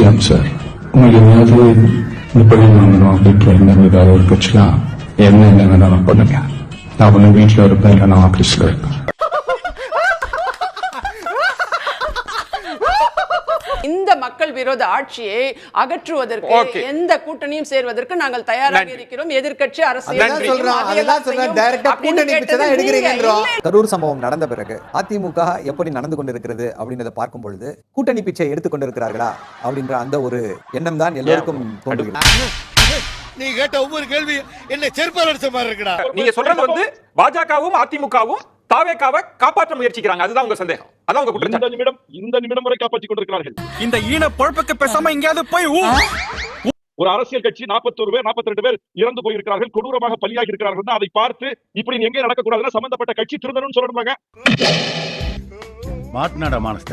CM sir, உங்களுக்கு எங்கேயாவது இந்த படி வாங்கணும் அப்படின்ற எண்ணம் ஏதாவது ஒரு கட்சினா என்ன வேணாலும் பண்ணுங்க. நான் ஒன்று வீட்டில் இருப்பேன், இல்லை நான் ஆஃபீஸில் இருப்பேன். இந்த மக்கள் விரோத ஆட்சியை அகற்றுவதற்கு எந்த கூட்டணியும் சேர்வதற்கு நாங்கள் தயாராக இருக்கிறோம். எதிர்க்கட்சி கரூர் சம்பவம் நடந்த பிறகு அதிமுக எப்படி நடந்து கொண்டிருக்கிறது அப்படின்றத பார்க்கும் பொழுது கூட்டணி பிச்சை எடுத்துக்கொண்டிருக்கிறார்களா அப்படின்ற அந்த ஒரு எண்ணம் தான் எல்லாருக்கும் தோன்றுகிறது. நீ கேட்ட ஒவ்வொரு கேள்வி என்ன செருப்பால் அடிச்ச மாதிரி இருக்குடா. நீங்க சொல்றது வந்து பாஜகவும் அதிமுகவும் தாவேக்காவை காப்பாற்ற முயற்சிக்கிறாங்க, அதுதான் உங்க சந்தேகம்? அதான் உங்க குற்றச்சாட்டு. இந்த நிமிடம் வரை காப்பாற்றிக் கொண்டிருக்கிறார்கள். இந்த ஈன பொழப்புக்கு பேசாம எங்கேயாவது போய் ஒரு அரசியல் கட்சி 41 பேர் 42 பேர் இறந்து போயிருக்கிறார்கள், கொடூரமாக பலியாகி இருக்கிறார்கள். அதை பார்த்து இப்படி எங்கே நடக்கக்கூடாதுன்னா சம்பந்தப்பட்ட கட்சி திருந்தணும்னு சொல்லணுமாங்க.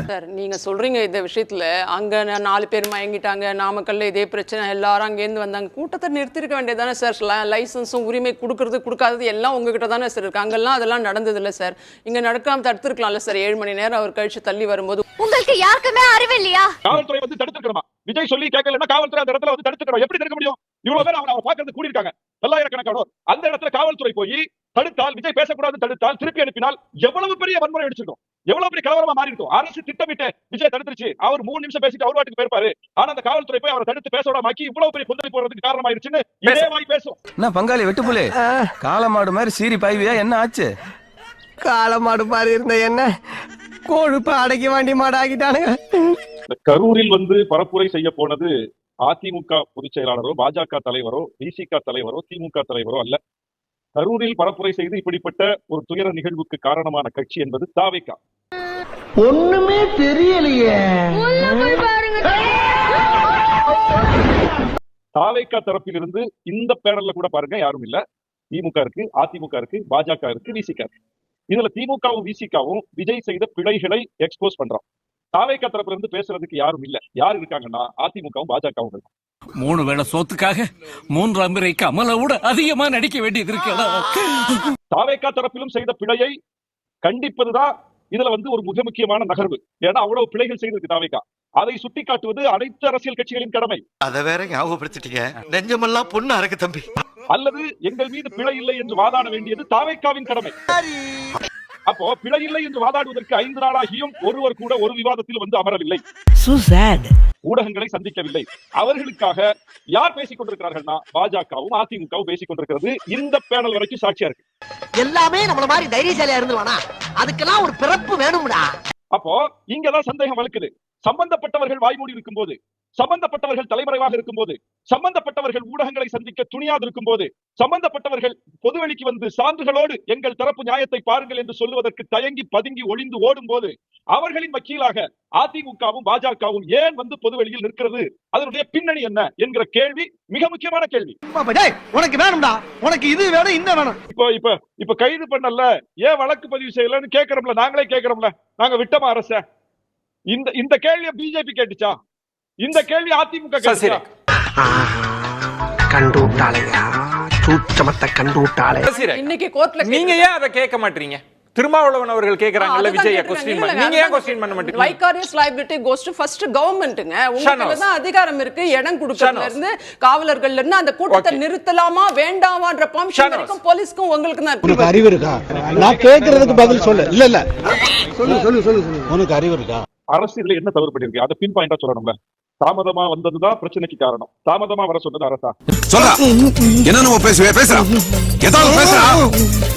சார், நீங்க சொல்றீங்க இந்த விஷயத்துல அங்க 4 பேர் மயங்கிட்டாங்க, நாமக்கல்ல இதே பிரச்சனை, எல்லாரும் அங்கேருந்து வந்தாங்க. கூட்டத்தை நிறுத்திருக்க வேண்டியதானே சார்? லைசன்ஸும் உரிமை கொடுக்காதது எல்லாம் உங்ககிட்ட தானே சார் இருக்கு. அங்கெல்லாம் அதெல்லாம் நடந்தது இல்லை சார். இங்க நடக்காம தடுத்திருக்கலாம்ல சார். 7 மணி நேரம் அவர் கழிச்சு தள்ளி வரும்போது உங்களுக்கு யாருக்குமே அறிவு இல்லையா? காவல்துறை வந்து தடுத்துக்கணுமா? விஜய் சொல்லி கேட்கலன்னா காவல்துறை அந்த இடத்துல வந்து தடுத்துக்கணும். எப்படி தடுக்க முடியும்? இவ்வளவு பேர் அவரை பார்க்கறது கூடி இருக்காங்க, பல்லாயிரக்கணக்கானோர். அந்த இடத்துல காவல்துறை போய் தடுத்தால், விஜய் பேசக்கூடாது தடுத்தால், திருப்பி அனுப்பினால் எவ்வளவு பெரிய வன்முறை அடிச்சிருக்கும், எவ்வளவு பெரிய கலவரமா மாறி இருக்கும். அரசு திட்டமிட்டு விஜய் தடுத்துருச்சு. அவர் 3 நிமிஷம் பேசிட்டு அவர் வாட்டுக்கு போயிருப்பாரு. ஆனா அந்த காவல்துறை போய் அவரை தடுத்து பேச விடாமக்கி இவ்வளவு பெரிய கொந்தளிப்பு போறதுக்கு காரணமாயிருச்சுன்னு இதே வாய் பேசும். என்ன பங்காளி வெட்டுப்புலே காலமாடு மாதிரி சீரி பாய்வியா? என்ன ஆச்சு? காலமாடு மாதிரி இருந்த என்ன கொழுப்பு அடக்கி வண்டி மாடு ஆகிட்டானுங்க. கரூரில் வந்து பரப்புரை செய்ய போனது அதிமுக பொதுச் செயலாளரோ, பாஜக தலைவரோ, விசிக தலைவரோ, திமுக தலைவரோ அல்ல. கரூரில் பரப்புரை செய்து இப்படிப்பட்ட ஒரு துயர நிகழ்வுக்கு காரணமான கட்சி என்பது தாவேகா. ஒண்ணுமே தெரியலையே. தாவேகா தரப்பிலிருந்து இந்த பேனல்ல கூட பாருங்க யாரும் இல்ல. திமுக இருக்கு, அதிமுக இருக்கு, பாஜக இருக்கு, விசிக இருக்கு. இதுல திமுகவும் விசிகாவும் விஜய் செய்த பிழைகளை எக்ஸ்போஸ் பண்றோம். தாவேகா தரப்புல இருந்து பேசுறதுக்கு யாரும் இல்ல. யார் இருக்காங்கன்னா அதிமுகவும் பாஜகவும் இருக்கு. 3 வேளை சோத்துக்காக 3ஆம் முறைக்கு அமலோட அதிகமா நடிக்க வேண்டியது இருக்கு. தாவேகா தரப்பிலும் செய்த பிழையை கண்டிப்பதுதான் இதுல வந்து ஒரு மிக முக்கியமான நகர்வு. ஏன்னா அவ்வளவு பிழைகள் செய்திருக்கு தாவேகா. அதை சுட்டிக்காட்டுவது அனைத்து அரசியல் கட்சிகளின் கடமை. அத வேற ஞாபகப்படுத்திட்டீங்க. நெஞ்சமெல்லாம் பொண்ணு அறக்கு தம்பி. அல்லது எங்கள் மீது பிழை இல்லை என்று வாதாட வேண்டியது தாவேகாவின் கடமை. அப்போ பிழை இல்லை என்று வாதாடுவதற்கு 5 நாளாகியும் ஒருவர் கூட ஒரு விவாதத்தில் வந்து அமரவில்லை. ஊடகங்களை சந்திக்கவில்லை. அவர்களுக்காக யார் பேசிக் கொண்டிருக்கிறார்கள்னா பாஜகவும் அதிமுகவும் பேசிக் கொண்டிருக்கிறது. இந்த பேனல் வரைக்கும் சாட்சியா இருக்கு. எல்லாமே நம்மள மாதிரி தைரியசாலியா இருந்துவானா? அதுக்கெல்லாம் ஒரு பிறப்பு வேணும்டா. அப்போ இங்கதான் சந்தேகம் வலுக்குது. சம்பந்தப்பட்டவர்கள் வாய்மூடி இருக்கும் போது, சம்பந்தப்பட்டவர்கள் தலைமறைவாக இருக்கும் போது, சம்பந்தப்பட்டவர்கள் ஊடகங்களை சந்திக்க துணியாது இருக்கும் போது, சம்பந்தப்பட்டவர்கள் பொதுவெளிக்கு வந்து சான்றுகளோடு எங்கள் தரப்பு நியாயத்தை பாருங்கள் என்று சொல்லுவதற்கு தயங்கி பதுங்கி ஒளிந்து ஓடும் போது, அவர்களின் வக்கீலாக அதிமுகவும் பாஜகவும் ஏன் வந்து பொதுவெளியில் நிற்கிறது? அதனுடைய பின்னணி என்ன என்கிற கேள்வி மிக முக்கியமான கேள்வி. உனக்கு வேணும்டா, உனக்கு இது வேணும், இந்த வேணும். இப்ப கைது பண்ணல, ஏன் வழக்கு பதிவு செய்யலன்னு கேட்கிறோம்ல, நாங்களே கேட்கிறோம்ல. நாங்க விட்டமா அரச? இந்த கேள்வியை பிஜேபி கேட்டுச்சா? இந்த கேள்வி அதிமுக கேட்டுச்சா? கண்டுட்டாளையா, சூட்சமத்தை கண்டுட்டாளே. இன்னைக்கு கோர்ட்ல நீங்க ஏன் அதை கேட்க மாட்டீங்க? திருமாவளவன் அவர்கள் கேக்குறாங்கல்ல விஜய் क्वेश्चन பண்ண. நீங்க ஏன் क्वेश्चन பண்ண மாட்டீங்க? Vicarious liability goes to first கவர்மெண்ட்ங்க. உங்களுக்கு தான் அதிகாரம் இருக்கு. இடம் கொடுக்கிறதுல இருந்து காவலர்கள்ல இருந்து அந்த கூட்டத்தை நிறுத்தலாமா வேண்டாமான்ற பர்மிஷன் வரைக்கும் போலீஸ்க்கும் உங்களுக்கு தான் இருக்கு. அறிவு இருக்கா? நான் கேக்குறதுக்கு பதில் சொல்லு. இல்ல சொல்லு உனக்கு அறிவு இருக்கா? அரசு இதுல என்ன தவறு பண்ணிருக்கு? அதை பின் பாயிண்டா சொல்லணும்ல. தாமதமா வந்ததுதான் பிரச்சனைக்கு காரணம். தாமதமா வர சொன்னது அரசா?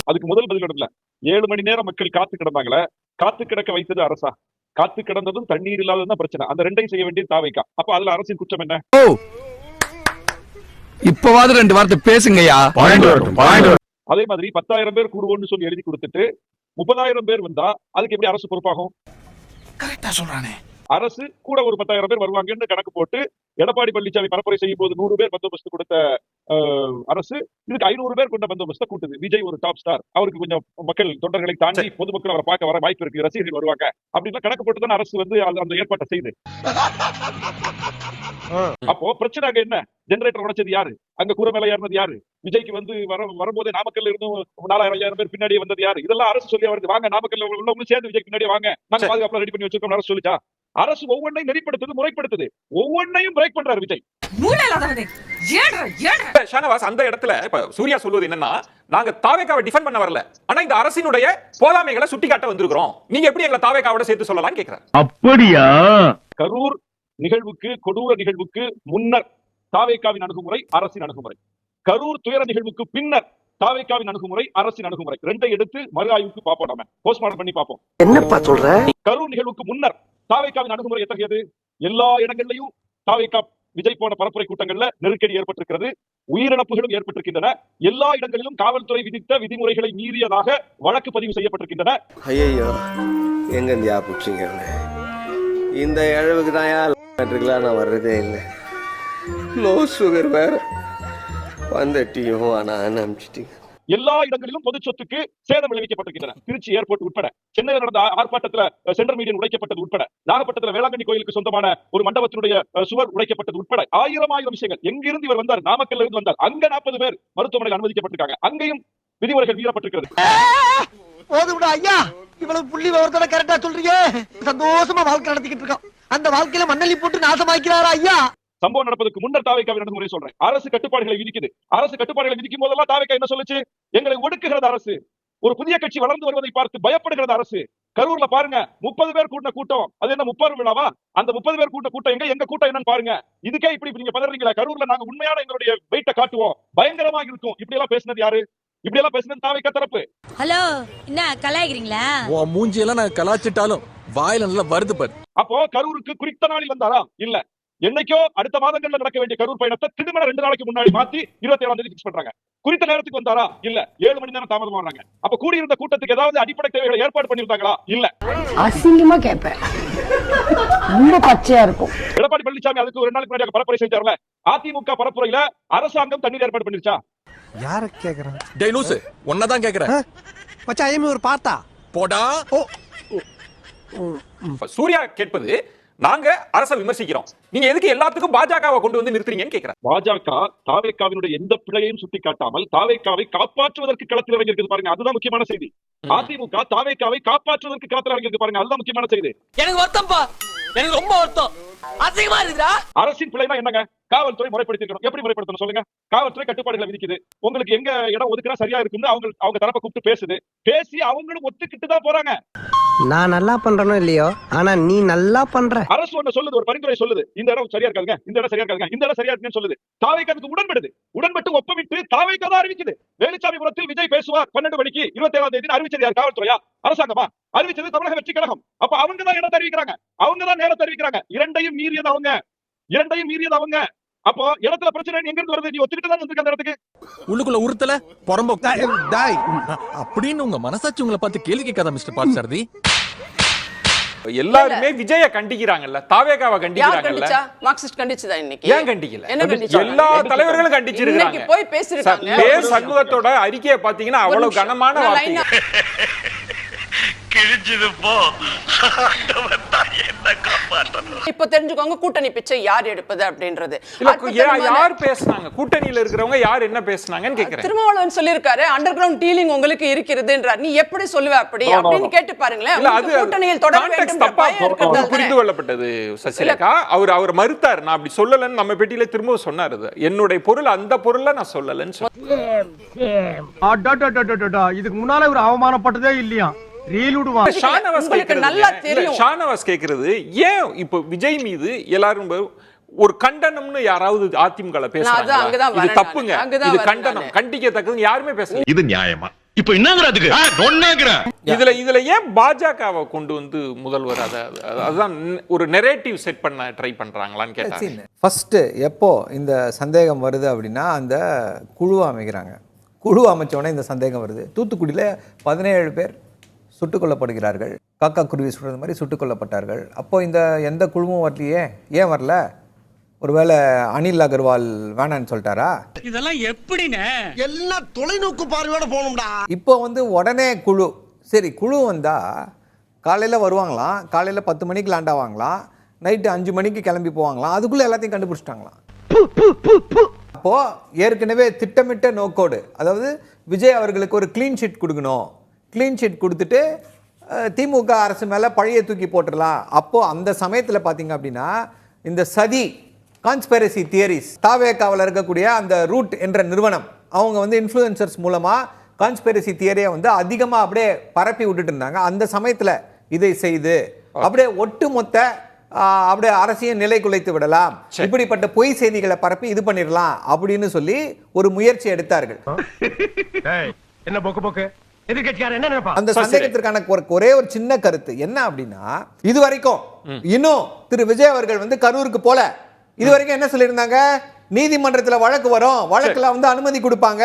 அதுக்கு முதல் பதில் இடத்துல 7 மணி நேரம் மக்கள் காத்து கிடந்தாங்களே, காத்து கிடக்க வைத்தது அரசா? காத்து கிடந்ததும் தண்ணீர் இல்லாததுதான் பிரச்சனை. அந்த ரெண்டையும் செய்ய வேண்டியது தாவேகா. அப்ப அதுல அரசின் குற்றம் என்ன? இப்பவாது 2 வார்த்தை பேசுங்கய்யா. அதே மாதிரி 10,000 பேர் கூடுவோம்னு சொல்லி எழுதி கொடுத்துட்டு 30,000 பேர் வந்தா அதுக்கு எப்படி அரசு பொறுப்பாகும்? கரெக்டா சொல்றானே. அரசு கூட ஒரு 10,000 பேர் வருவாங்கன்னு கணக்கு போட்டு எடப்பாடி பழனிசாமி பரப்புரை செய்யும் போது 100 பேர் பந்தோபஸ்து கொடுத்த அரசு இதுக்கு 500 பேர் கொண்ட பந்தோபஸ்தை கூட்டுது. விஜய் ஒரு டாப் ஸ்டார், அவருக்கு கொஞ்சம் மக்கள் தொண்டர்களை தாண்டி பொதுமக்கள் அவரை பார்க்க வர வாய்ப்பு இருக்கு, ரசிகர்கள் வருவாங்க அப்படின்னு கணக்கு போட்டு தான் அரசு வந்து அந்த ஏற்பாட்டை செய்யுது. அப்போ பிரச்சனை அங்க என்ன? ஜெனரேட்டர் உடைச்சது யாரு? அங்க கூரை மேல ஏறினது யாரு? விஜய்க்கு வந்து வரும்போதே நாமக்கல்ல இருந்தும் 4,000-5,000 பேர் பின்னாடியே வந்தது யாரு? இதெல்லாம் அரசு சொல்லி வருது. வாங்க நாமக்கல்ல உள்ளவங்களும் சேர்ந்து விஜய்க்கு பின்னாடியே வாங்க, நாங்க பாதுகாப்பு ரெடி பண்ணி வச்சிருக்கோம் அரசு சொல்லிச்சா? அரசு ஒவ்வொன்றையும் நெறிப்படுத்துது, முறைப்படுத்துது. ஒவ்வொன்றையும் பிரேக் பண்றாரு விஜய். ஷானவாஸ் அந்த இடத்துல இப்ப சூர்யா சொல்வது என்னன்னா, நாங்க தாவேகாவை டிஃபெண்ட் பண்ண வரல, ஆனா இந்த அரசினுடைய போதாமைகளை சுட்டிக்காட்ட வந்திருக்கிறோம். நீங்க எப்படி எங்களை தாவேகாவோட சேர்த்து சொல்லலாம் கேக்குறாரு. அப்படியா? கரூர் நிகழ்வுக்கு, கொடூர நிகழ்வுக்கு முன்னர் தாவேகாவின் அணுகுமுறை, அரசின் அணுகுமுறை. கரூர் துயர நிகழ்வுக்கு பின்னர் தாவேகாவின் அணுகுமுறை, அரசின் அணுகுமுறை. ரெண்டை எடுத்து மறு ஆய்வுக்கு பார்ப்போம், நாம போஸ்ட்மார்ட்டம் பண்ணி பார்ப்போம். என்னப்பா சொல்ற? கரூர் நிகழ்வுக்கு முன்னர் தாவேகாவின் அணுகுமுறை எத்தகையது? எல்லா இடங்களிலும் தாவேகா விஜய் போன பரப்புரை கூட்டங்கள்ல நெருக்கடி ஏற்பட்டிருக்கிறது, உயிரிழப்புகளும் ஏற்பட்டிருக்கின்றன. எல்லா இடங்களிலும் காவல்துறை விதித்த விதிமுறைகளை மீறியதாக வழக்கு பதிவு செய்யப்பட்டிருக்கின்றன. ஐயோ, எங்க இந்தியா புடிச்சிங்க? இந்த இழவுக்கு தான் நான் வர்றதே இல்லை. லோ சுகர் வேற வந்துட்டியும் ஆனா அனுப்பிச்சிட்டீங்க. எல்லா இடங்களிலும் பொது சொத்துக்கு சேதம் விளைவிக்கப்பட்டிருக்கின்றன. திருச்சி ஏர்போர்ட் உட்பட, சென்னையில் நடந்த ஆர்ப்பாட்டத்தில் சென்ட்ரல் மீடியன் உடைக்கப்பட்டது உட்பட, நாகப்பட்டினத்தில் வேளாங்கண்ணி கோயிலுக்கு சொந்தமான ஒரு மண்டபத்தினுடைய சுவர் உடைக்கப்பட்டது உட்பட ஆயிரம் விஷயங்கள். எங்கிருந்து இவர் வந்தார்? நாமக்கல்ல இருந்து வந்தார். அங்க 40 பேர் மருத்துவமனையில் அனுமதிக்கப்பட்டிருக்காங்க. அங்கேயும் விதிமுறைகள் மீறப்பட்டிருக்கிறது. போதும்டா ஐயா, இவ்வளவு புள்ளி விவரத்தோட கரெக்டா சொல்றீங்க. சந்தோஷமா வாழ்க்கை நடத்திக்கிட்டு இருக்கோம். அந்த வாழ்க்கையில மண்ணள்ளி போட்டு நாசமாக்கிறாரா ஐயா? சம்பவம் நடப்பதற்கு முன்னர் தாவேகாவின் அணுகுமுறை சொல்றேன். அரசு கட்டுப்பாடுகளை விதிக்குது. அரசு கட்டுப்பாடுகளை விதிக்கும் போதெல்லாம் தாவேகா என்ன சொல்லுச்சு? எங்களை ஒடுக்குகிறது அரசு. ஒரு புதிய கட்சி வளர்ந்து வருவதை பார்த்து பயப்படுகிறது அரசு. கரூர்ல பாருங்க, 30 பேர் கூட்டின கூட்டம். அது என்ன 30 விழாவா? அந்த 30 பேர் கூட்ட கூட்டம் எங்க கூட்டம் என்னன்னு பாருங்க. இதுக்கே இப்படி நீங்க பதறீங்களா? கரூர்ல நாங்க உண்மையான எங்களுடைய வெயிட்ட காட்டுவோம், பயங்கரமாக இருக்கும். இப்படி எல்லாம் பேசினது யாரு? இப்படி எல்லாம் பேசினது தாவேகா தரப்பு. ஹலோ, என்ன கலாய்க்கிறீங்களா? உன் மூஞ்சியெல்லாம் நான் கலாச்சிட்டாலும் வாயில நல்லா வருது பாரு. அப்போ கரூருக்கு குறித்த நாளில் வந்தாரா? இல்ல. என்னைக்கோ அடுத்த மாதங்கள்ல நடக்க வேண்டிய கரூர் பயணத்தை திடுமென 2 நாளைக்கு முன்னாடி மாத்தி 27ஆம் தேதி பிக்ஸ் பண்றாங்க. குறித்த நேரத்துக்கு வந்தாரா? இல்ல. 7 மணி நேரம் தாமதமா வர்றாங்க. அப்ப கூடியிருந்த கூட்டத்துக்கு ஏதாவது அடிப்படை தேவைகளை ஏற்பாடு பண்ணிருந்தாங்களா? இல்ல. அசிங்கமா கேட்பேன், ரொம்ப பச்சையா இருக்கும். எடப்பாடி பழனிசாமி அதுக்கு ஒரு 2 நாளைக்கு முன்னாடி பரப்புரை செஞ்சார்ல. அதிமுக பரப்புரையில அரசாங்கம் தண்ணீர் ஏற்பாடு பண்ணிருச்சா? யார கேக்குறான்? டேய் லூசு, ஒன்னதான் கேக்குறேன். மச்சான் ஐஎம் ஒரு பார்த்தா போடா. சூர்யா கேட்பது, நாங்க அரசை விமர்சிக்கிறோம், நீங்க எதுக்கு எல்லாத்துக்கும் பாஜகவை கொண்டு வந்து நிறுத்துறீங்கன்னு கேக்குறேன். பாஜக தாவேகாவினுடைய எந்த பிழையையும் சுட்டிக்காட்டாமல் தாவேகாவை காப்பாற்றுவதற்கு களத்தில் இறங்கியிருக்கு பாருங்க, அதுதான் முக்கியமான செய்தி. அதிமுக தாவேகாவை காப்பாற்றுவதற்கு களத்தில் இறங்கியிருக்கு பாருங்க, அதுதான் முக்கியமான செய்தி. எனக்கு வருத்தம்ப்பா, எனக்கு ரொம்ப வருத்தம். அசிங்கமா இருக்குடா. அரசின் பிழைனா என்னங்க? காவல்துறை முறைப்படுத்திருக்கணும். எப்படி முறைப்படுத்தணும் சொல்லுங்க? காவல்துறை கட்டுப்பாடுகளை விதிக்குது. உங்களுக்கு எங்க இடம் ஒதுக்குறா சரியா இருக்குன்னு அவங்க தரப்பை கூப்பிட்டு பேசுது. பேசி அவங்களும் ஒத்துக்கிட்டு தான் போறாங்க. நான் நல்லா பண்றனோ இல்லையோ, ஆனா நீ நல்லா பண்ற. அரசு ஒண்ணு சொல்லுது, ஒரு பரிந்துரை சொல்லுது, இந்த இடம் சரியா இருக்காதுங்க, இந்த இடம் சரியா இருக்காதுங்க, இந்த இடம் சரியா இருக்குன்னு சொல்லுது. தாவேகா அதுக்கு உடன்படுது. உடன்பட்டு ஒப்பமிட்டு தாவேகா தான் அறிவிக்குது. வேலுச்சாமிபுரத்தில் விஜய் பேசுவார் 12 மணிக்கு 27ஆம் தேதி அறிவிச்சது யார்? காவல்துறையா? அரசாங்கமா? அறிவிச்சது தமிழக வெற்றி கழகம். அப்ப அவங்க தான் இடம் தெரிவிக்கிறாங்க, அவங்க தான் நேரம் தெரிவிக்கிறாங்க. இரண்டையும் மீறியது அவங்க, இரண்டையும் மீறியது அவங்க. அப்போ இடத்துல பிரச்சனை எங்க இருந்து வருது? நீ ஒத்துக்கிட்டு தான் வந்திருக்க அந்த இடத்துக்கு. உள்ளுக்குள்ள உறுத்தல பொறம்போ டாய் அப்படின்னு உங்க மனசாட்சி உங்களை பார்த்து கேள்வி கேட்காத மிஸ்டர் பார்சாரதி. எல்லாருமே விஜய கண்டிக்கிறாங்கல்ல, தாவேகாவை கண்டிக்கிறாங்கல்ல. மார்க்சிஸ்ட் கண்டிச்சதா இன்னைக்கு? ஏன் கண்டிக்கல? என்ன கண்டிச்சாங்க? எல்லா தலைவர்களும் கண்டிச்சிருக்காங்க. இன்னைக்கு போய் பேசிருக்காங்க. பேர் சண்முகத்தோட அறிக்கையை பாத்தீங்கன்னா அவ்வளவு கனமான வார்த்தை. கிழிஞ்சது போ. என்ன காப்பாற்றணும். இப்ப தெரிஞ்சுக்கோங்க, கூட்டணி பிச்சை யார் எடுப்பது அப்படின்றது. யார் பேசுனாங்க? கூட்டணியில இருக்கிறவங்க யார் என்ன பேசுனாங்கன்னு கேக்குறேன். திருமாவளவன் சொல்லிருக்காரு, அண்டர் கிரவுண்ட் டீலிங் உங்களுக்கு இருக்கிறதுன்றார். நீ எப்படி சொல்லுவ அப்படி அப்படின்னு கேட்டு பாருங்களேன். கூட்டணியில் தொடர வேண்டும் புரிந்து கொள்ளப்பட்டது சசிகலா. அவர் மறுத்தார். நான் அப்படி சொல்லலன்னு நம்ம பெட்டியில திரும்ப சொன்னாரு. என்னுடைய பொருள் அந்த பொருளை நான் சொல்லலன்னு சொன்னேன். இதுக்கு முன்னால ஒரு அவமானப்பட்டதே இல்லையா? ஷானவாஸ் கேக்குறது, ஏன் இப்ப விஜய் மீது எல்லாரும் ஒரு கண்டனம்னு யாராவது அதிமுக பேசுறாங்க? இது தப்புங்க, இது கண்டனம், கண்டிக்கத்தக்கது யாருமே பேசல. இது நியாயமா? இப்ப என்னங்கிறதுக்கு இதுல ஏன் பாஜகவை கொண்டு வந்து முதல்வர் அதான் ஒரு நெரேட்டிவ் செட் பண்ண ட்ரை பண்றாங்களான்னு கேட்டாங்க. ஃபர்ஸ்ட் எப்போ இந்த சந்தேகம் வருது அப்படின்னா, அந்த குழு அமைக்கிறாங்க. குழு அமைச்சோடனே இந்த சந்தேகம் வருது. தூத்துக்குடியில 17 பேர் சுட்டுக் கொல்லப்படுகிறார்கள். காக்கா குருவி சுடுறது மாதிரி சுட்டுக் கொல்லப்பட்டார்கள். அப்போ இந்த எந்த குழுவும் வரலையே, ஏன் வரல? ஒருவேளை அனில் அகர்வால் வேணான்னு சொல்லிட்டாரா? இதெல்லாம் எப்படின்னு எல்லாம் தொலைநோக்கு பார்வையோட போகணும்டா. இப்போ உடனே குழு, சரி குழு வந்தால் காலையில் வருவாங்களாம், காலையில் 10 மணிக்கு லேண்ட் ஆவாங்களாம், நைட்டு 5 மணிக்கு கிளம்பி போவாங்களாம். அதுக்குள்ளே எல்லாத்தையும் கண்டுபிடிச்சிட்டாங்களாம். அப்போது ஏற்கனவே திட்டமிட்ட நோக்கோடு, அதாவது விஜய் அவர்களுக்கு ஒரு க்ளீன் ஷீட் கொடுக்கணும், க்ளீன் ஷீட் கொடுத்துட்டு திமுக அரசு மேலே பழைய தூக்கி போட்டுடலாம். அப்போ அந்த சமயத்தில் பார்த்தீங்க அப்படின்னா இந்த சதி கான்ஸ்பெரசி தியரிஸ் தாவேக்காவில் இருக்கக்கூடிய அந்த ரூட் என்ற நிறுவனம் அவங்க வந்து இன்ஃப்ளூயன்சர்ஸ் மூலமாக கான்ஸ்பெரசி தியரியை வந்து அதிகமாக அப்படியே பரப்பி விட்டுட்டு இருந்தாங்க. அந்த சமயத்தில் இதை செய்து அப்படியே ஒட்டுமொத்த அப்படியே அரசியல் நிலை குலைத்து விடலாம், இப்படிப்பட்ட பொய் செய்திகளை பரப்பி இது பண்ணிடலாம் அப்படின்னு சொல்லி ஒரு முயற்சி எடுத்தார்கள். என்ன போக்கு போக்கு அந்த சந்தேகத்திற்கான ஒரே ஒரு சின்ன கருத்து என்ன அப்படின்னா, இதுவரைக்கும் இன்னும் திரு விஜய் அவர்கள் வந்து கரூருக்கு போல, இதுவரைக்கும் என்ன சொல்லியிருந்தாங்க, நீதிமன்றத்தில் வழக்கு வரும், வழக்குல வந்து அனுமதி கொடுப்பாங்க,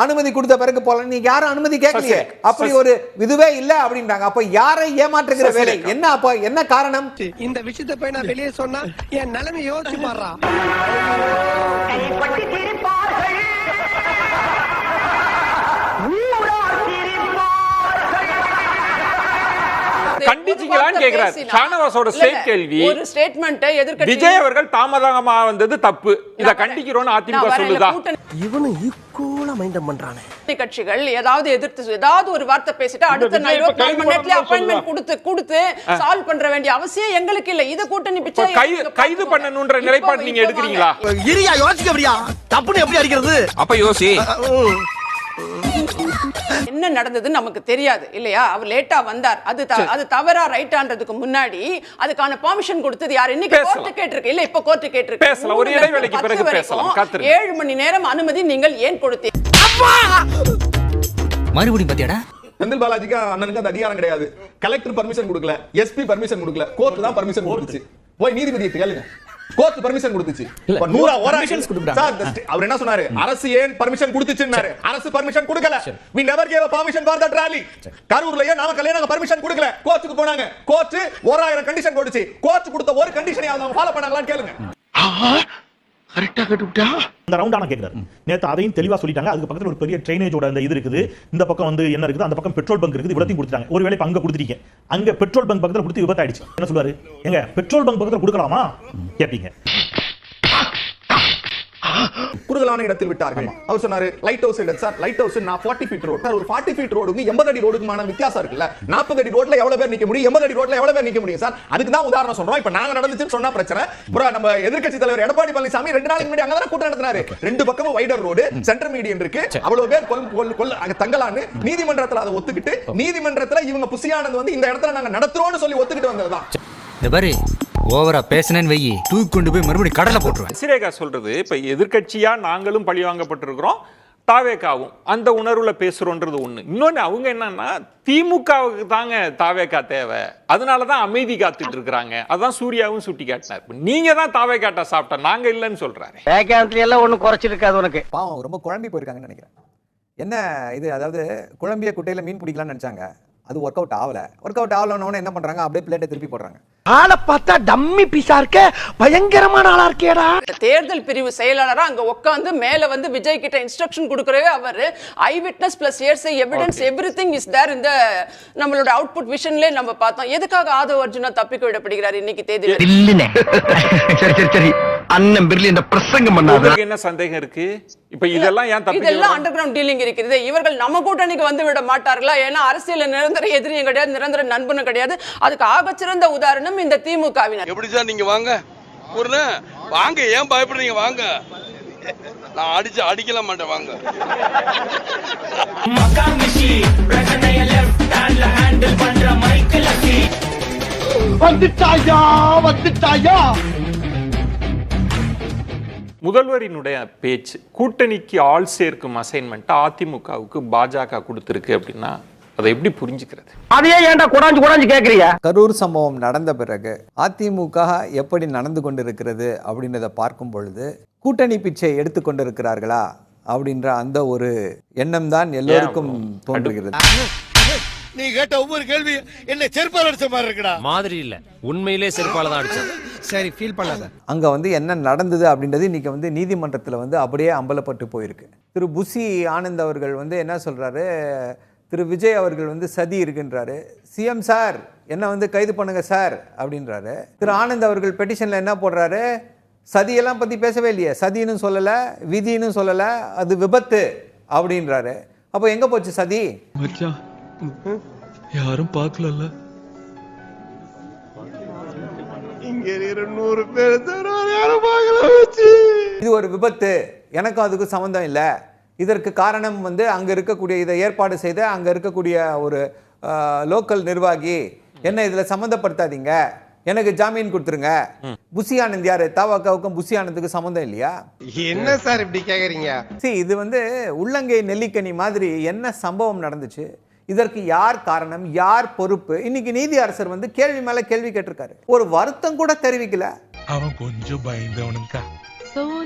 அனுமதி கொடுத்த பிறகு போல, நீங்க யாரும் அனுமதி கேட்கலையே, அப்படி ஒரு இதுவே இல்ல அப்படின்றாங்க. அப்ப யாரை ஏமாற்றுகிற வேலை என்ன? அப்ப என்ன காரணம்? இந்த விஷயத்தை போய் நான் வெளியே சொன்னா என் நிலைமை யோசிச்சு பாடுறா. கண்டிச்சீங்களான்னு கேக்குறாரு ஷானவாஸோட சேம் கேள்வி. ஒரு ஸ்டேட்மென்ட் எதிர்க்கட்சி விஜய் அவர்கள் தாமதமா வந்தது தப்பு, இத கண்டிக்கிறோம்னு அதிமுக சொல்லுதா? இவனு ஈக்குவலா மைண்டம் பண்றானே. கட்சிகள் ஏதாவது எதிர்த்து ஏதாவது ஒரு வார்த்தை பேசிட்டு அடுத்த 24 மணி நேரத்துல அப்பாயின்ட்மென்ட் கொடுத்து சால்வ் பண்ற வேண்டிய அவசியம் எங்களுக்கு இல்ல. இது கூட்டணி பிச்சை கைது பண்ணணும்ன்ற நிலைப்பாடு நீங்க எடுக்கிறீங்களா? இரியா யோசிக்கறியா? தப்புன்னு எப்படி அடிக்கிறது? அப்ப யோசி. என்ன நடந்ததுன்னு நமக்கு தெரியாது இல்லையா? அவர் லேட்டா வந்தார், அது தவறா ரைட்டான்றதுக்கு முன்னாடி அதுக்கான பெர்மிஷன் கொடுத்தது யார்? இன்னைக்கு கோர்ட் கேட்டிருக்கு இல்ல, இப்ப கோர்ட் கேட்டிருக்கு. பேசலாம், ஒரு இடைவேளைக்கு பிறகு பேசலாம். 7 மணி நேரம் அனுமதி நீங்கள் ஏன் கொடுத்தீங்க? மறுபடியும் பாத்தியாடா, செந்தில் பாலாஜிக்கு அண்ணனுக்கு அந்த அதிகாரம் கிடையாது. கலெக்டர் பர்மிஷன் கொடுக்கல, எஸ்பி பர்மிஷன் கொடுக்கல, கோர்ட் தான் பர்மிஷன் கொடுத்துச்சு. போய் நீதிபதியை கேளுங்க, கோர்ட் பர்மிஷன் கொடுத்துச்சு. அவர் என்ன சொன்னாரு? அரசு ஏன் பர்மிஷன் கொடுத்துச்சுன்னாரு. அரசு பர்மிஷன் கொடுக்கல. we never gave a permission for that rally. கரூர்லயே நாமக்கல்லே நாங்க பர்மிஷன் கொடுக்கல. கோர்ட்டுக்கு போனாங்க, கோர்ட் 1000 கண்டிஷன் போட்டுச்சு. கோர்ட் கொடுத்த ஒரு கண்டிஷனை அவங்க ஃபாலோ பண்ணாங்களான்னு கேளுங்க. கரெக்ட்டா கேட்டுட்டா அந்த ரவுண்டான கேக்குறாரு. நேத்து அதையும் தெளிவா சொல்லிட்டாங்க. அதுக்கு பக்கத்துல ஒரு பெரிய ட்ரைனேஜோட அந்த இது இருக்குது. இந்த பக்கம் வந்து என்ன இருக்குது, அந்த பக்கம் பெட்ரோல் பங்க் இருக்குது. இவ்வளத்தையும் கொடுத்துட்டாங்க. ஒருவேளை அங்க கொடுத்துட்டீங்க, அங்க பெட்ரோல் பங்க் பக்கத்துல கொடுத்து விபத்து ஆயிடுச்சு. என்ன சொல்றாரு? எங்க பெட்ரோல் பங்க் பக்கத்துல கொடுக்கலாமா கேப்பீங்க. குறுகலான இடத்தில் விட்டார்கள். அவர் சொன்னாரு லைட் ஹவுஸ் இல்ல சார், லைட் ஹவுஸ் நான் 40 ஃபீட் ரோட். ஒரு 40 ஃபீட் ரோடுக்கு 80 அடி ரோடுக்குமான வித்தியாசம் இருக்குல்ல. 40 அடி ரோட்ல எவ்வளவு பேர் நிக்க முடியும், 80 அடி ரோட்ல எவ்வளவு பேர் நிக்க முடியும் சார்? அதுக்கு தான் உதாரணம் சொல்றோம். இப்ப நாங்க நடந்துச்சுன்னு சொன்னா பிரச்சனை. அப்புறம் நம்ம எதிர்க்கட்சி தலைவர் எடப்பாடி பழனிசாமி 2 நாளைக்கு முன்னாடி அங்க தான் கூட்டம் நடத்தினாரு. 2 பக்கமும் வைடர் ரோடு, சென்டர் மீடியன் இருக்கு, அவ்வளவு பேர் அங்க தங்கலான்னு நீதிமன்றத்துல அதை ஒத்துக்கிட்டு, நீதிமன்றத்துல இவங்க புசியானது வந்து இந்த இடத்துல நாங்க நடத்துறோம்னு சொல்லி ஒத்துக்கிட்டு வந்ததுதான். இந்த பாரு ஓவரா பேசனேன்னு வெயி தூக்கி கொண்டு போய் மறுபடியும் கடலை போட்டுருவேன். சிரேகா சொல்றது, இப்ப எதிர்க்கட்சியா நாங்களும் பழி வாங்கப்பட்டிருக்கிறோம், தாவேகாவும் அந்த உணர்வுல பேசுறோன்றது ஒண்ணு. இன்னொன்னு அவங்க என்னன்னா திமுகவுக்கு தாங்க தாவேகா தேவை, அதனாலதான் அமைதி காத்துட்டு இருக்காங்க. அதான் சூர்யாவும் சுட்டி காட்டினார். நீங்க தான் தாவேகாட்டா சாப்பிட்டா, நாங்க இல்லைன்னு சொல்றாரு. எல்லாம் ஒண்ணும் குறைச்சிருக்காது உனக்கு. பாவம் ரொம்ப குழம்பி போயிருக்காங்கன்னு நினைக்கிறேன். என்ன இது, அதாவது குழம்பிய குட்டையில மீன் பிடிக்கலாம்னு நினைச்சாங்க, அது ஒர்க் அவுட் ஆகல. ஒர்க் அவுட் ஆகலன்னு என்ன பண்றாங்க, அப்படியே பிளேட்டை திருப்பி போடுறாங்க. ஆளை பார்த்தா டம்மி பீஸா இருக்க, பயங்கரமான ஆளா இருக்கேடா. தேர்தல் பிரிவு செயலாளரா அங்க உட்கார்ந்து மேல வந்து விஜய் கிட்ட இன்ஸ்ட்ரக்ஷன் கொடுக்கறவே அவரு eye witness plus hearsay evidence everything is there இந்த நம்மளோட அவுட்புட் விஷன்ல நம்ம பார்த்தோம். எதுக்காக ஆதவ் அர்ஜுனா தப்பிக்க விடப்படுகிறார் இன்னைக்கு தேதியில? சரி சரி சரி, அண்ணன் பிர்லி இந்த பிரசங்கம் பண்ணாத. என்ன சந்தேகம் இருக்கு? இப்ப இதெல்லாம் ஏன் தப்பிக்க? இதெல்லாம் அண்டர் கிரவுண்ட் டீலிங் இருக்குது. இவர்கள் நம்ம கூட்டணிக்கு வந்து விட மாட்டார்களா? ஏன்னா அரசியல் நிரந்தர எதிரியும் கிடையாது, நிரந்தர நண்பனும் கிடையாது. அதுக்கு ஆகச்சிறந்த உதாரணம் இந்த திமுகவினர். எப்படி சார் நீங்க வாங்க ஒரு வாங்க, ஏன் பயப்படுறீங்க? வாங்க, நான் அடிக்கல மாட்டேன், வாங்க. வந்துட்டாயா வந்துட்டாயா. முதல்வரினுடைய பேச்சு கூட்டணிக்கு ஆள் சேர்க்கும் அசைன்மெண்ட் அதிமுகவுக்கு பாஜக கொடுத்திருக்கு அப்படின்னா அதை எப்படி புரிஞ்சுக்கிறது? அதையே ஏன்டா குடாஞ்சு கேக்குறீங்க? கரூர் சம்பவம் நடந்த பிறகு அதிமுக எப்படி நடந்து கொண்டிருக்கிறது அப்படின்றத பார்க்கும் பொழுது கூட்டணி பிச்சை எடுத்துக்கொண்டிருக்கிறார்களா அப்படின்ற அந்த ஒரு எண்ணம் தான் எல்லோருக்கும் தோன்றுகிறது. நீ கேட்ட ஒவ்வொரு கேள்வி என்ன செருப்பால் அடிச்ச மாதிரி இருக்குடா. மாதிரி இல்ல, உண்மையிலே செருப்பால தான் அடிச்சேன். சரி, ஃபீல் பண்ணாத. அங்க வந்து என்ன நடந்தது அப்படின்றது இன்னைக்கு வந்து நீதிமன்றத்தில் வந்து அப்படியே அம்பலப்பட்டு போயிருக்கு. திரு புசி ஆனந்த் அவர்கள் வந்து என்ன சொல்றாரு, திரு விஜய் அவர்கள் வந்து சதி இருக்குன்றாரு. சிஎம் சார் என்ன வந்து கைது பண்ணுங்க சார் அப்படின்றாரு. திரு ஆனந்த் அவர்கள் பெட்டிஷன்ல என்ன போடுறாரு, சதியெல்லாம் பத்தி பேசவே இல்லையே, சதின்னு சொல்லல, விதின்னு சொல்லல, அது விபத்து அப்படின்றாரு. அப்போ எங்க போச்சு சதி? யாரும் பார்க்கல. இங்க 100 பேர் யாரும் பார்க்கல. இது ஒரு விபத்து, எனக்கும் அதுக்கு சம்மந்தம் இல்லை. இதற்கு காரணம் வந்து அங்க இருக்கக்கூடிய இதை ஏற்பாடு செய்த அங்க இருக்கக்கூடிய ஒரு லோக்கல் நிர்வாகி, என்ன இதுல சம்மந்தப்படுத்தாதீங்க, எனக்கு ஜாமீன் கொடுத்துருங்க. புஷி ஆனந்த் யாரு? தவகவுக்கும் புஷி ஆனந்துக்கு சம்மந்தம் இல்லையா? என்ன சார் இப்படி கேக்குறீங்க? இது வந்து உள்ளங்கை நெல்லிக்கனி மாதிரி என்ன சம்பவம் நடந்துச்சு, இதற்கு யார் காரணம், யார் பொறுப்பு? இன்னைக்கு நீதி அரசர் வந்து கேள்வி மேல கேள்வி கேட்டிருக்காரு, ஒரு வருத்தம் கூட தெரிவிக்கல. அவன் கொஞ்சம் பயந்தவனுக்கா.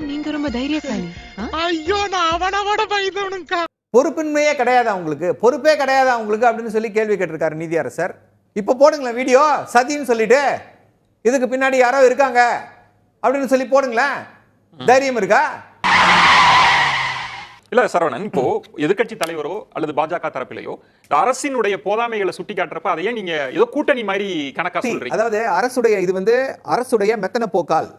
நீங்க ரொம்ப தைரியசாலி. ஐயோ நான் அவனோட பயந்தவனுக்கா. பொறுப்பின்மையே கிடையாது அவங்களுக்கு, பொறுப்பே கிடையாது அவங்களுக்கு அப்படின்னு சொல்லி கேள்வி கேட்டிருக்காரு நீதி அரசர். இப்ப போடுங்களேன் வீடியோ, சதின்னு சொல்லிட்டு இதுக்கு பின்னாடி யாரோ இருக்காங்க அப்படின்னு சொல்லி போடுங்களேன். தைரியம் இருக்கா? இல்ல சரவணன், இப்போ எதிர்க்கட்சி தலைவரோ அல்லது பாஜக தரப்பிலையோ அரசினுடைய போதாமைகளை சுட்டி காட்டுறப்ப அதையே நீங்க ஏதோ கூட்டணி மாதிரி கணக்கா சொல்றீங்க. அதாவது அரசுடைய இது வந்து அரசுடைய மெத்தன போக்கால்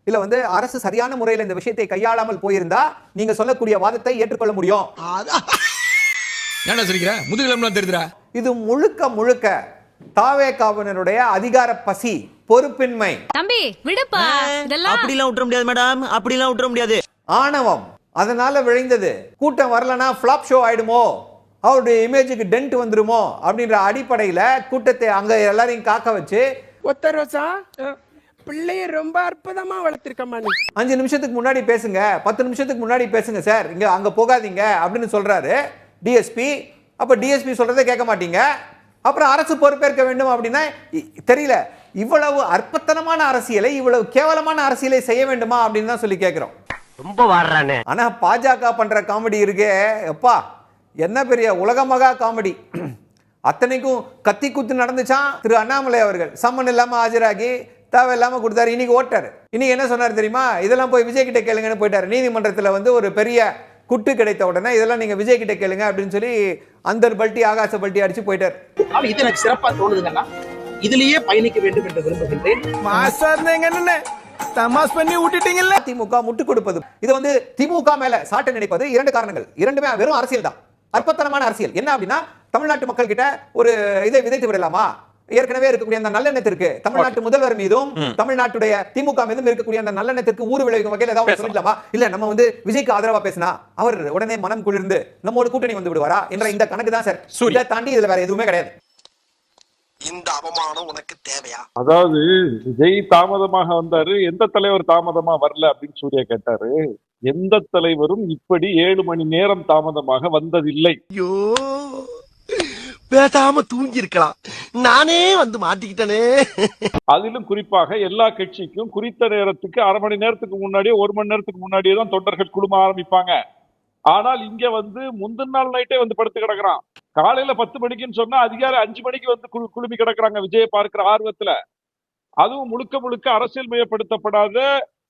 இல்ல வந்து அரசு சரியான முறையில் இந்த விஷயத்தை கையாளாமல் போயிருந்தா நீங்க சொல்லக்கூடிய வாதத்தை ஏற்றுக்கொள்ள முடியும். என்ன சொல்றீங்க? முதுகிலம்லாம் தெரியுதுடா. இது முழுக்க முழுக்க தாவேகாவினருடைய அதிகார பசி, பொறுப்பின்மை. தம்பி விடுப்பா, இதெல்லாம் அப்படிலாம் விட்டுற முடியாது மேடம், அப்படிலாம் விட்டுற முடியாது. ஆணவம் அதனால விளைந்தது. கூட்டம் வரலனா ஃபிளாப் ஷோ ஆயிடுமோ, அவருடைய இமேஜுக்கு டென்ட் வந்துருமோ அப்படின்ற அடிப்படையில கூட்டத்தை அங்க எல்லாரையும் காக்க வச்சு ஒத்த ரோசா பிள்ளைய ரொம்ப அற்புதமா வளர்த்திருக்கமா நீ. 5 நிமிஷத்துக்கு முன்னாடி பேசுங்க, 10 நிமிஷத்துக்கு முன்னாடி பேசுங்க சார், இங்க அங்க போகாதீங்க அப்படின்னு சொல்றாரு டிஎஸ்பி. அப்ப டிஎஸ்பி சொல்றதை கேட்க மாட்டீங்க, அப்புறம் அரசு பொறுப்பேற்க வேண்டும் அப்படின்னா தெரியல. இவ்வளவு அற்பத்தனமான அரசியலை, இவ்வளவு கேவலமான அரசியலை செய்ய வேண்டுமா அப்படின்னு தான் சொல்லி கேட்கிறோம். ரொம்ப வாடுறானே. ஆனா பாஜக பண்ற காமெடி இருக்கே எப்பா, என்ன பெரிய உலகமகா காமெடி. அத்தனைக்கும் கத்தி குத்து நடந்துச்சான். திரு அண்ணாமலை அவர்கள் சம்மன் இல்லாம ஆஜராகி தேவையில்லாம கொடுத்தாரு, இன்னைக்கு ஓட்டாரு. இன்னைக்கு என்ன சொன்னார் தெரியுமா? இதெல்லாம் போய் விஜய் கிட்ட கேளுங்கன்னு போயிட்டாரு. நீதிமன்றத்தில் வந்து ஒரு பெரிய குட்டு கிடைத்த உடனே இதெல்லாம் நீங்க விஜய் கிட்ட கேளுங்க அப்படின்னு சொல்லி அந்த பல்ட்டி ஆகாச பல்ட்டி அடிச்சு போயிட்டாரு. இது எனக்கு சிறப்பா தோணுதுங்கன்னா இதுலயே பயணிக்க வேண்டும் என்று விரும்புகின்றேன். தமாஸ் பண்ணி விட்டுட்டீங்கல்ல. திமுக முட்டு கொடுப்பது, இது வந்து திமுக மேல சாட்ட நினைப்பது 2 காரணங்கள். இரண்டுமே வெறும் அரசியல் தான், அற்பத்தனமான அரசியல். என்ன அப்படின்னா தமிழ்நாட்டு மக்கள் கிட்ட ஒரு இதை விதைத்து விடலாமா, ஏற்கனவே இருக்கக்கூடிய அந்த நல்லெண்ணத்திற்கு தமிழ்நாட்டு முதல்வர் மீதும் தமிழ்நாட்டுடைய திமுக மீதும் இருக்கக்கூடிய அந்த நல்லெண்ணத்திற்கு ஊறு விளைவிக்கும் வகையில் ஏதாவது சொல்லிடலாமா? இல்ல நம்ம வந்து விஜய்க்கு ஆதரவா பேசினா அவர் உடனே மனம் குளிர்ந்து நம்மோட கூட்டணி வந்து விடுவாரா என்ற இந்த கணக்கு தான் சார். இதை தாண்டி இதுல வேற எதுவுமே கிடையாது. இந்த அவமானம் உனக்கு தேவையா? அதாவது விஜய் தாமதமாக வந்தாரு, எந்த தலைவர் தாமதமா வரல அப்படின்னு சூர்யா கேட்டாரு. எந்த தலைவரும் இப்படி 7 மணி நேரம் தாமதமாக வந்ததில்லை. ஐயோ பேசாம தூங்கி இருக்கலாம், நானே வந்து மாட்டிக்கிட்டனே. அதிலும் குறிப்பாக எல்லா கட்சிக்கும் குறித்த நேரத்துக்கு 1/2 மணி நேரத்துக்கு முன்னாடியே 1 மணி நேரத்துக்கு முன்னாடியே தான் தொண்டர்கள் குழும ஆரம்பிப்பாங்க. ஆனால் இங்க வந்து முந்தின நாள் நைட்டே வந்து படுத்து கிடக்குறான். காலையில 10 மணிக்குன்னு சொன்னா அதிகாரி 5 மணிக்கு வந்து குழுமி கிடக்குறாங்க விஜயை பார்க்கிற ஆர்வத்துல. அதுவும் முழுக்க முழுக்க அரசியல் மயப்படுத்தப்படாத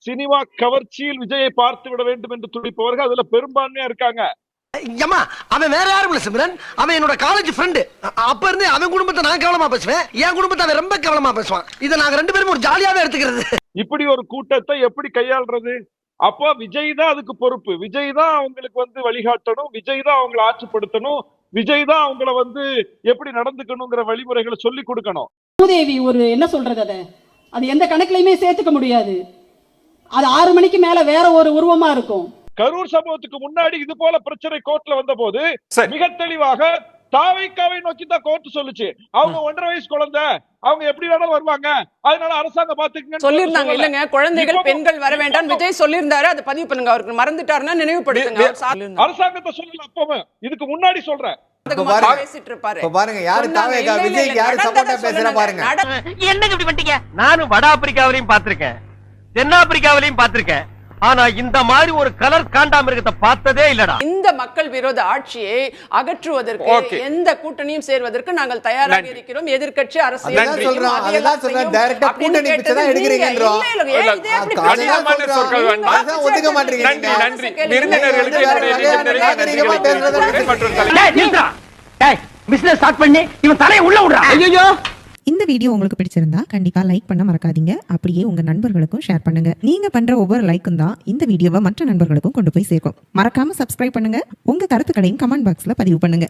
சினிமா கவர்ச்சியில் விஜயை பார்த்து விட வேண்டும் என்று துடிப்பவர்கள் அதுல பெரும்பான்மையா இருக்காங்க. ஏமா அவன் வேற யாரும் இல்ல சிம்ரன், அவன் என்னோட காலேஜ் ஃப்ரெண்டு. அப்ப இருந்து அவன் குடும்பத்தை நான் கவனமா பேசுவேன், என் குடும்பத்தை அவன் ரொம்ப கவனமா பேசுவான். இதை நாங்க 2 பேரும் ஒரு ஜாலியாவே எடுத்துக்கிறது. இப்படி ஒரு கூட்டத்தை எப்படி கையாள்றது? அப்போ விஜய் தான் அதுக்கு பொறுப்பு. விஜய் தான் அவங்களுக்கு வந்து வழிகாட்டணும், விஜய் தான் அவங்களை ஆட்சிப்படுத்தணும், விஜய் தான் அவங்கள வந்து எப்படி நடந்துக்கணுங்கிற வழிமுறைகளை சொல்லி கொடுக்கணும். மூதேவி ஒரு என்ன சொல்றது, அது எந்த கணக்குலயுமே சேர்த்துக்க முடியாது. அது 6 மணிக்கு மேல வேற ஒரு உருவமா இருக்கும். கரூர் சம்பவத்துக்கு முன்னாடி இது போல பிரச்சனை கோர்ட்ல வந்த போது மிக தெளிவாக தாவைக்காவை நோக்கி தான் கோர்ட் சொல்லுச்சு, அவங்க 1.5 வயசு குழந்தை, அவங்க எப்படி வேணாலும் வருவாங்க, அதனால அரசாங்கம் பாத்துக்கங்க சொல்லிருந்தாங்க. இல்லங்க குழந்தைகள் பெண்கள் வர வேண்டாம் விஜய் சொல்லியிருந்தாரு, அதை பதிவு பண்ணுங்க. அவருக்கு மறந்துட்டாருன்னா நினைவுபடுத்துங்க. அரசாங்கத்தை சொல்லல, அப்பவும் இதுக்கு முன்னாடி சொல்றேன். பாருங்க யாரு தாவேகா விஜய்க்கு யாரு சப்போர்ட்டா பேசுற பாருங்க. என்னங்க இப்படி பண்ணிட்டீங்க? நானும் வட ஆப்பிரிக்காவிலையும் பார்த்திருக்கேன், தென்னாப்பிரிக்காவிலையும் பார்த்திருக்கேன், ஆனா இந்த மாதிரி ஒரு கலர் காண்டாமிருகத்தை பார்த்ததே இல்லடா. இந்த மக்கள் விரோத ஆட்சியை அகற்றுவதற்கு எந்த கூட்டணியும் சேர்வதற்கு நாங்கள் தயாராக இருக்கிறோம். எதிர்க்கட்சி அரசியல் இந்த வீடியோ உங்களுக்கு பிடிச்சிருந்தா கண்டிப்பா லைக் பண்ண மறக்காதீங்க. அப்படியே உங்க நண்பர்களுக்கும் ஷேர் பண்ணுங்க. நீங்க பண்ற ஒவ்வொரு லைக்கும் தான் இந்த வீடியோவை மற்ற நண்பர்களுக்கும் கொண்டு போய் சேர்க்கும். மறக்காம சப்ஸ்கிரைப் பண்ணுங்க. உங்க கருத்துக்களையும் கமெண்ட் பாக்ஸ்ல பதிவு பண்ணுங்க.